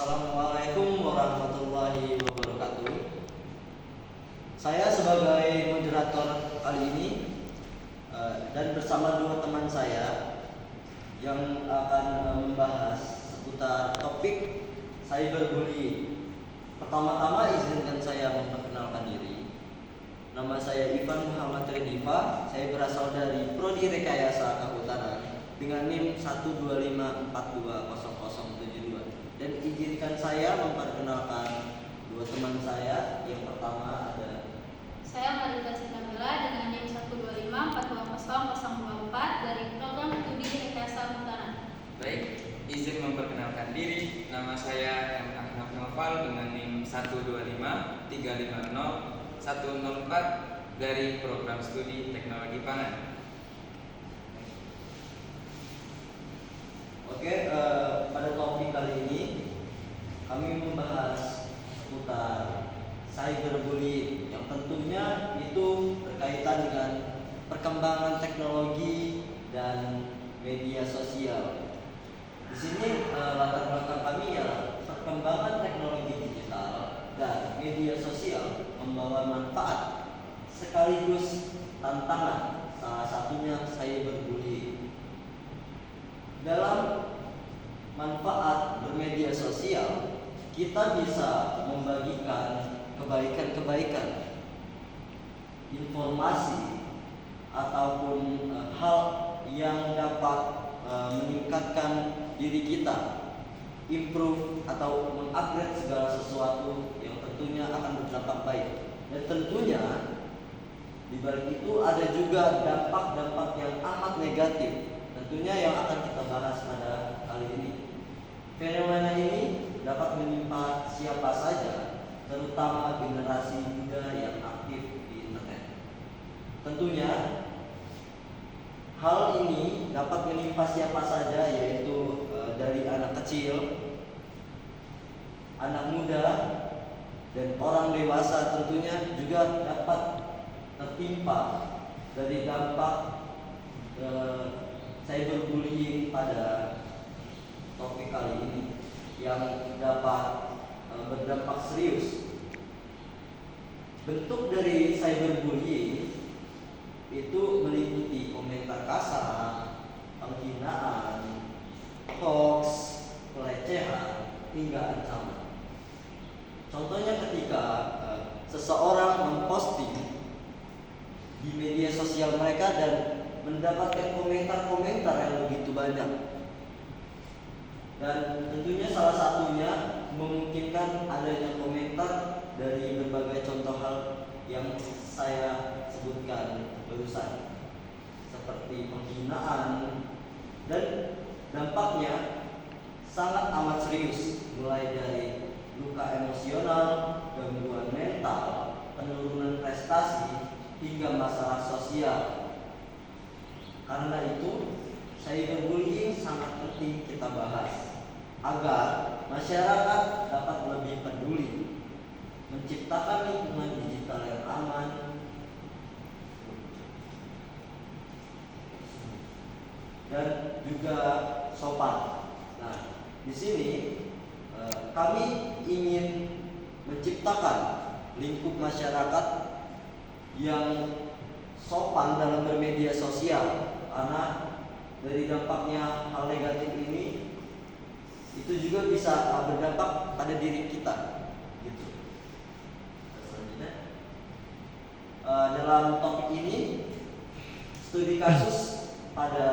Assalamualaikum warahmatullahi wabarakatuh. Saya sebagai moderator kali ini dan bersama dua teman saya yang akan membahas seputar topik cyberbullying. Pertama-tama izinkan saya memperkenalkan diri. Nama saya Ivan Muhammad Rediva. Saya berasal dari Prodi Rekayasa Kehutanan dengan NIM 125420072. Dan izinkan saya memperkenalkan dua teman saya. Yang pertama ada saya Marita Cintabella dengan NIM 125420024 dari program studi Rekayasa Kehutanan. Baik, izin memperkenalkan diri. Nama saya M. Ahmad Noval dengan NIM 125350104 dari program studi Teknologi Pangan. Oke, pada topik kali ini kami membahas seputar cyberbullying yang tentunya itu berkaitan dengan perkembangan teknologi dan media sosial. Di sini latar belakang kami ya perkembangan teknologi digital dan media sosial membawa manfaat sekaligus tantangan, salah satunya cyberbullying. Dalam manfaat bermedia sosial, kita bisa membagikan kebaikan-kebaikan, informasi ataupun hal yang dapat meningkatkan diri kita, improve atau mengupgrade segala sesuatu yang tentunya akan berdampak baik. Dan tentunya di balik itu ada juga dampak-dampak yang amat negatif. Tentunya yang akan kita bahas pada kali ini. Fenomena ini dapat menimpa siapa saja, terutama generasi muda yang aktif di internet. Tentunya hal ini dapat menimpa siapa saja, yaitu dari anak kecil, anak muda, dan orang dewasa tentunya juga dapat tertimpa dari dampak cyberbullying pada topik kali ini yang dapat berdampak serius. Bentuk dari cyberbullying itu meliputi komentar kasar, penghinaan, hoax, pelecehan, hingga ancaman. Contohnya ketika seseorang memposting di media sosial mereka dan mendapatkan komentar-komentar yang begitu banyak, dan tentunya salah satunya memungkinkan adanya komentar dari berbagai contoh hal yang saya sebutkan barusan, seperti penghinaan, dan dampaknya sangat amat serius, mulai dari luka emosional, gangguan mental, penurunan prestasi, hingga masalah sosial. Karena itu, cyberbullying sangat penting kita bahas agar masyarakat dapat lebih peduli, menciptakan lingkungan digital yang aman, dan juga sopan. Nah, di sini kami ingin menciptakan lingkup masyarakat yang sopan dalam bermedia sosial. Karena dari dampaknya hal negatif ini itu juga bisa berdampak pada diri kita, gitu. Selanjutnya, dalam topik ini studi kasus pada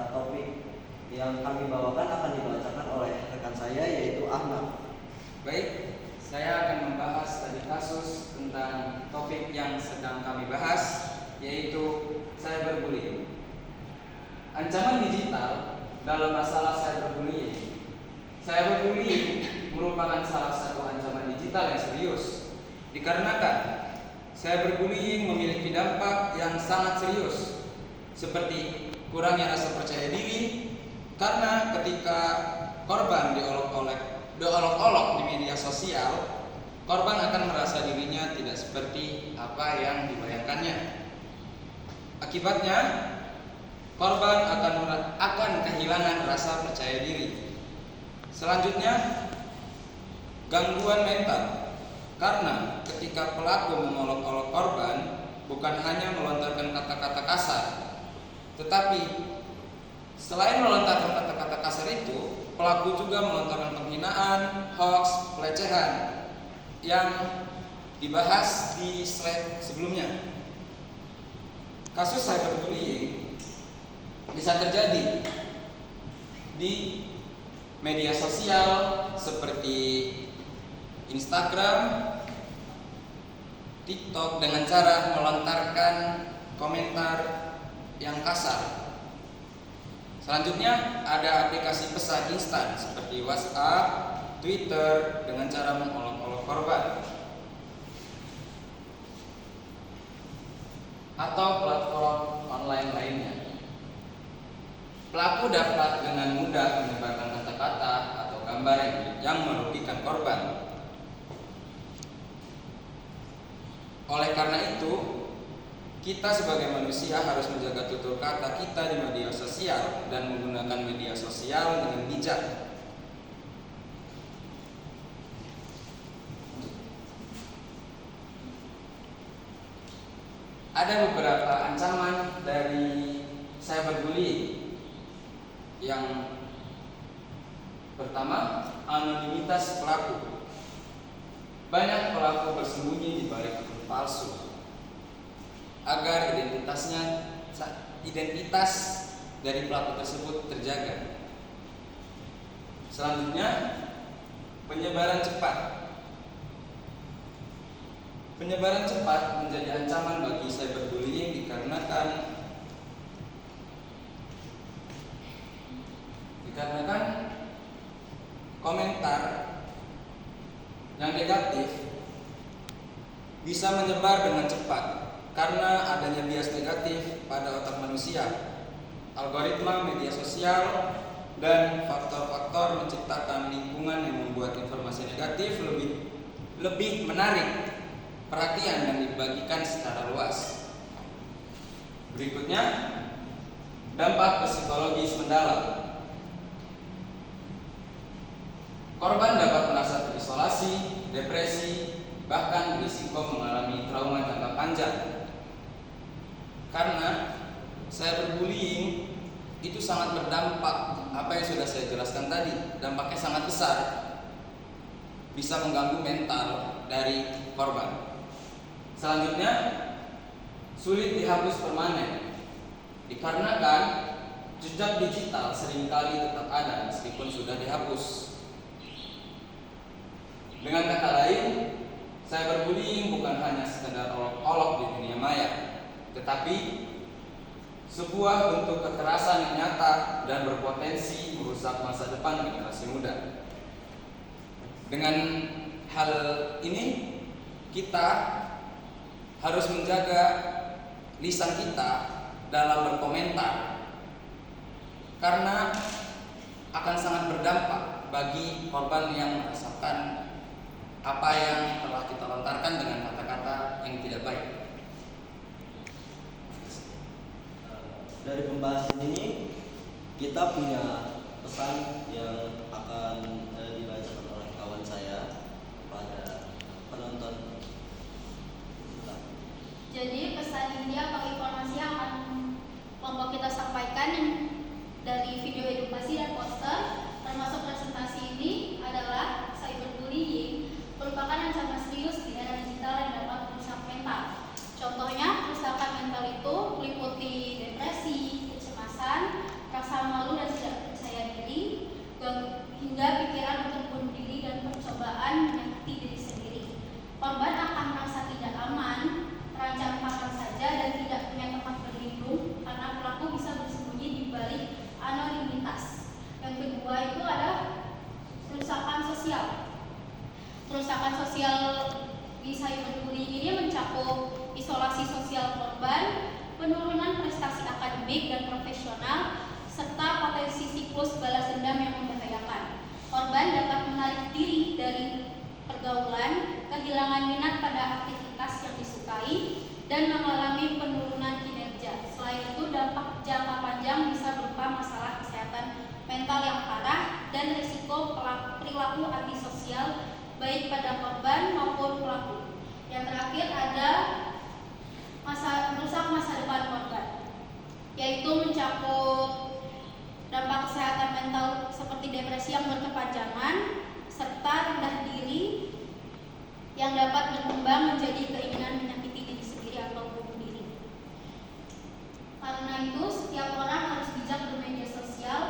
topik yang kami bawakan akan dibacakan oleh rekan saya, yaitu Ahmad. Baik, saya akan membahas studi kasus tentang topik yang sedang kami bahas, yaitu cyberbullying. Ancaman digital dalam masalah cyberbullying. Cyberbullying merupakan salah satu ancaman digital yang serius, dikarenakan cyberbullying memiliki dampak yang sangat serius, seperti kurangnya rasa percaya diri, karena ketika korban diolok-olok di media sosial, korban akan merasa dirinya tidak seperti apa yang dibayangkannya. Akibatnya, korban akan kehilangan rasa percaya diri. Selanjutnya, gangguan mental. Karena ketika pelaku mengolok-olok korban, bukan hanya melontarkan kata-kata kasar, tetapi selain melontarkan kata-kata kasar itu, pelaku juga melontarkan penghinaan, hoax, pelecehan yang dibahas di slide sebelumnya. Kasus cyberbullying bisa terjadi di media sosial seperti Instagram, TikTok dengan cara melontarkan komentar yang kasar. Selanjutnya ada aplikasi pesan instan seperti WhatsApp, Twitter dengan cara mengolok-olok korban. Atau platform online lainnya. Pelaku dapat dengan mudah menyebarkan kata-kata atau gambar yang merugikan korban. Oleh karena itu, kita sebagai manusia harus menjaga tutur kata kita di media sosial dan menggunakan media sosial dengan bijak. Ada beberapa ancaman dari cyberbullying. Yang pertama, anonimitas pelaku. Banyak pelaku bersembunyi di balik akun palsu agar identitas dari pelaku tersebut terjaga. Selanjutnya, penyebaran cepat. Penyebaran cepat menjadi ancaman bagi cyberbullying dikarenakan komentar yang negatif bisa menyebar dengan cepat karena adanya bias negatif pada otak manusia, algoritma media sosial, dan faktor-faktor menciptakan lingkungan yang membuat informasi negatif lebih menarik perhatian dan dibagikan secara luas. Berikutnya, dampak psikologis mendalam. Korban dapat merasa terisolasi, depresi, bahkan berisiko mengalami trauma jangka panjang. Karena cyberbullying itu sangat berdampak, apa yang sudah saya jelaskan tadi, dampaknya sangat besar, bisa mengganggu mental dari korban. Selanjutnya, sulit dihapus permanen, dikarenakan jejak digital seringkali tetap ada meskipun sudah dihapus. Dengan kata lain, cyberbullying bukan hanya sekedar olok-olok di dunia maya, tetapi sebuah bentuk kekerasan yang nyata dan berpotensi merusak masa depan generasi muda. Dengan hal ini, kita harus menjaga lisan kita dalam berkomentar, karena akan sangat berdampak bagi korban yang merasakan apa yang telah kita lontarkan dengan kata-kata yang tidak baik. Dari pembahasan ini kita punya pesan yang akan dibacakan oleh kawan saya kepada penonton. Jadi pesan ini atau informasi yang akan kelompok kita sampaikan dari video edukasi dan poster termasuk presentasi ini adalah cyberbullying merupakan ancaman serius di era digital yang dapat merusak mental. Contohnya, kerusakan mental itu meliputi depresi, kecemasan, rasa malu dan tidak percaya diri, hingga pikiran untuk bunuh diri dan percobaan menyakiti diri sendiri. Korban akan merasa tidak aman, terancam kapan saja dan tidak punya tempat berlindung karena pelaku bisa bersembunyi di balik anonimitas. Yang kedua itu adalah kerusakan sosial. Kerusakan sosial di cyberbullying ini mencakup isolasi sosial korban, penurunan prestasi akademik dan profesional, serta potensi siklus balas dendam yang membahayakan. Korban dapat menarik diri dari pergaulan, kehilangan minat pada aktivitas yang disukai, dan mengalami penurunan kinerja. Selain itu, dampak jangka panjang bisa berupa masalah kesehatan mental yang parah dan risiko perilaku antisosial baik pada korban maupun pelaku. Yang terakhir ada merusak masa depan korban, yaitu mencakup dampak kesehatan mental seperti depresi yang berkepanjangan serta rendah diri yang dapat berkembang menjadi keinginan menyakiti diri sendiri atau bunuh diri. Karena itu, setiap orang harus bijak bermedia sosial,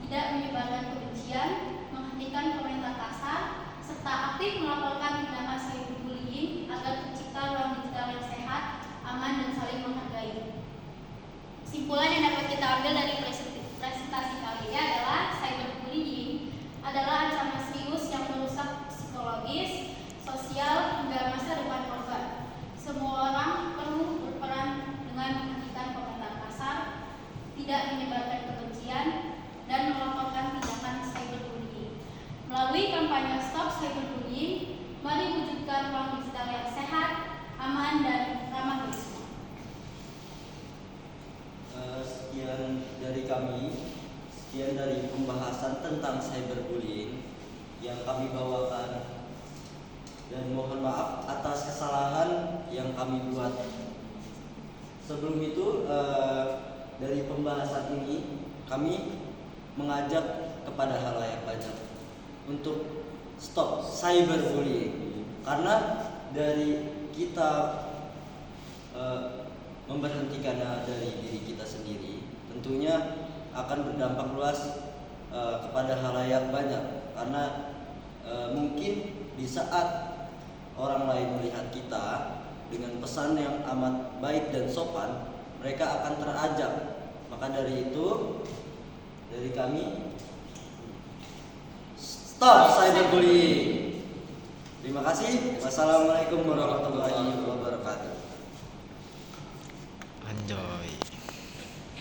tidak menyebarkan kebencian, menghentikan komentar kasar, serta aktif melaporkan tindakan cyberbullying agar tercipta ruang digital yang sehat, aman, dan saling menghargai. Kesimpulan yang dapat kita ambil dari presentasi kali ini adalah cyberbullying adalah ancaman serius yang merusak psikologis, sosial, hingga masa depan korban. Semua orang perlu berperan dengan menghentikan komentar kasar, tidak menyebarkan kebencian, dan melaporkan tindakan cyberbullying. Melalui kampanye Stop Cyberbullying, mari wujudkan ruang digital yang sehat, aman, dan ramah bagi semua. Sekian dari kami, sekian dari pembahasan tentang cyberbullying yang kami bawakan, dan mohon maaf atas kesalahan yang kami buat. Sebelum itu, dari pembahasan ini kami mengajak kepada halayak banyak untuk stop cyberbullying, karena dari kita memberhentikannya dari diri kita sendiri tentunya akan berdampak luas kepada halayak banyak, karena mungkin di saat orang lain melihat kita dengan pesan yang amat baik dan sopan, mereka akan terajak. Maka dari itu, dari kami, stop cyberbullying. Terima kasih. Wassalamualaikum warahmatullahi wabarakatuh. Anjoy.